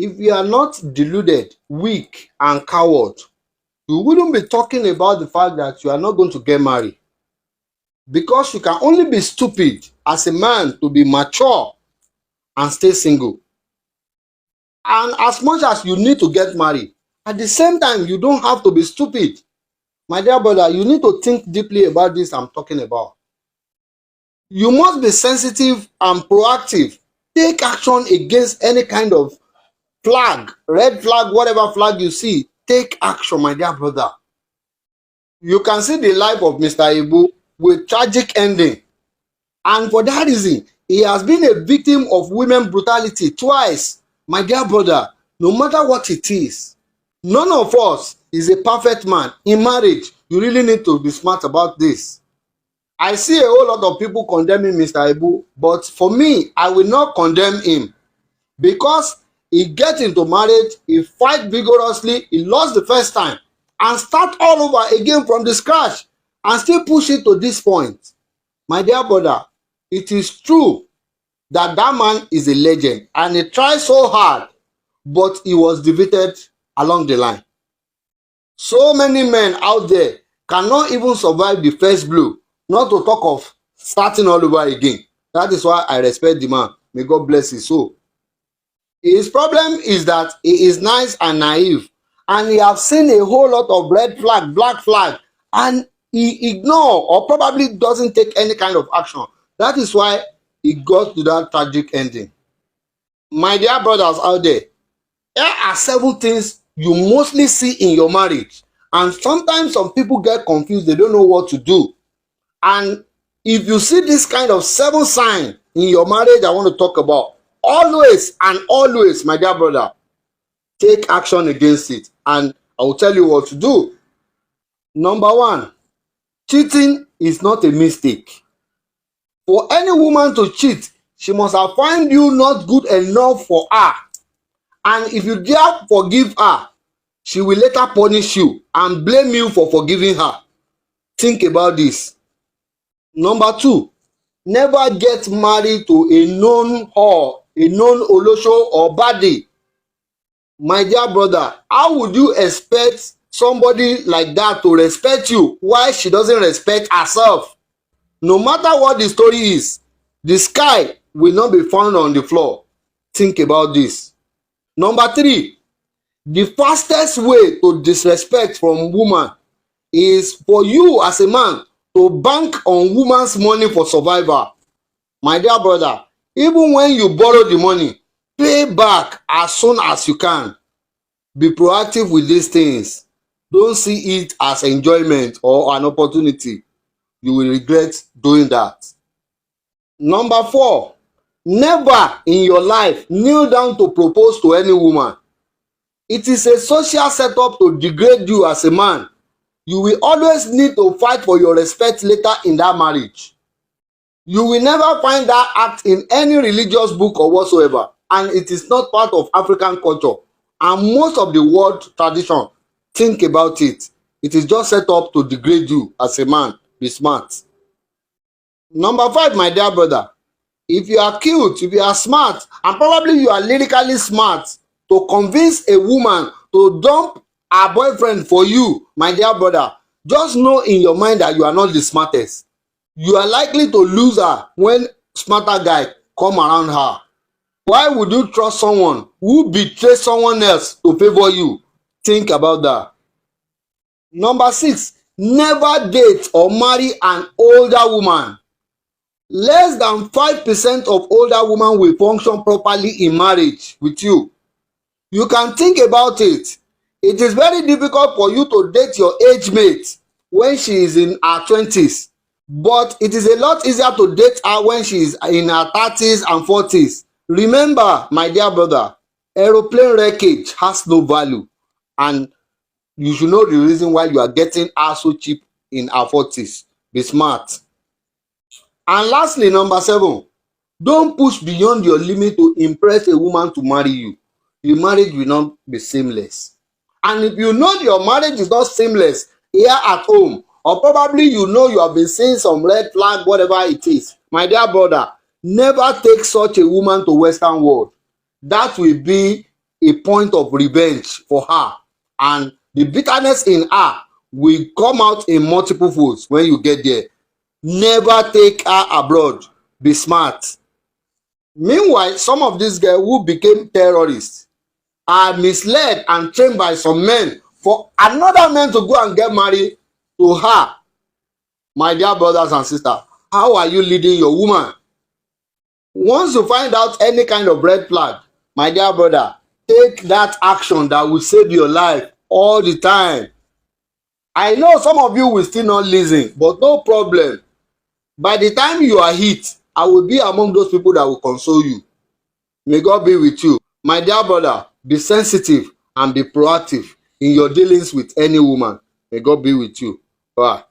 If you are not deluded, weak, and coward, you wouldn't be talking about the fact that you are not going to get married. Because you can only be stupid as a man to be mature and stay single. And as much as you need to get married, at the same time, you don't have to be stupid. My dear brother, you need to think deeply about this I'm talking about. You must be sensitive and proactive. Take action against any kind of flag, red flag, whatever flag you see. Take action, my dear brother. You can see the life of Mr. Ibu with tragic ending. And for that reason, he has been a victim of women brutality twice. My dear brother, no matter what it is, none of us is a perfect man. In marriage, you really need to be smart about this. I see a whole lot of people condemning Mr. Ibu, but for me, I will not condemn him because he get into marriage, he fight vigorously, he lost the first time, and start all over again from the scratch and still push it to this point. My dear brother, it is true that that man is a legend and he tried so hard, but he was defeated along the line. So many men out there cannot even survive the first blow, not to talk of starting all over again. That is why I respect the man. May God bless his soul. His problem is that he is nice and naive, and he has seen a whole lot of red flag, black flag, and he ignore or probably doesn't take any kind of action. That is why he got to that tragic ending. My dear brothers out there, here are 7 things you mostly see in your marriage. And sometimes some people get confused, they don't know what to do. And if you see this kind of 7 signs in your marriage I want to talk about, always and always, my dear brother, take action against it. And I will tell you what to do. Number 1, cheating is not a mistake. For any woman to cheat, she must have found you not good enough for her. And if you dare forgive her, she will later punish you and blame you for forgiving her. Think about this. Number 2, never get married to a known whore, a known olosho or baddie. My dear brother, how would you expect somebody like that to respect you while she doesn't respect herself? No matter what the story is, the sky will not be found on the floor. Think about this. Number 3, the fastest way to disrespect from woman is for you as a man to bank on woman's money for survival. My dear brother, even when you borrow the money, pay back as soon as you can. Be proactive with these things. Don't see it as enjoyment or an opportunity. You will regret doing that. Number 4, never in your life kneel down to propose to any woman. It is a social setup to degrade you as a man. You will always need to fight for your respect later in that marriage. You will never find that act in any religious book or whatsoever, and it is not part of African culture and most of the world tradition. Think about it. It is just set up to degrade you as a man. Be smart. Number 5, my dear brother, if you are cute, if you are smart, and probably you are lyrically smart, to convince a woman to dump her boyfriend for you, my dear brother, just know in your mind that you are not the smartest. You are likely to lose her when smarter guy come around her. Why would you trust someone who betrays someone else to favor you? Think about that. Number 6, never date or marry an older woman. Less than 5% of older women will function properly in marriage with you. You can think about it. It is very difficult for you to date your age mate when she is in her 20s. But it is a lot easier to date her when she is in her 30s and 40s. Remember, my dear brother, aeroplane wreckage has no value. And you should know the reason why you are getting her so cheap in her 40s. Be smart. And lastly, number 7, don't push beyond your limit to impress a woman to marry you. Your marriage will not be seamless. And if you know your marriage is not seamless here at home, or probably you know you have been seeing some red flag, whatever it is, my dear brother, never take such a woman to Western world. That will be a point of revenge for her, and the bitterness in her will come out in multiple folds when you get there. Never take her abroad. Be smart. Meanwhile, some of these girls who became terrorists are misled and trained by some men for another man to go and get married to her. My dear brothers and sisters, how are you leading your woman? Once you find out any kind of red flag, my dear brother, take that action that will save your life all the time. I know some of you will still not listen, but no problem. By the time you are hit, I will be among those people that will console you. May God be with you. My dear brother, be sensitive and be proactive in your dealings with any woman. May God be with you. Bye.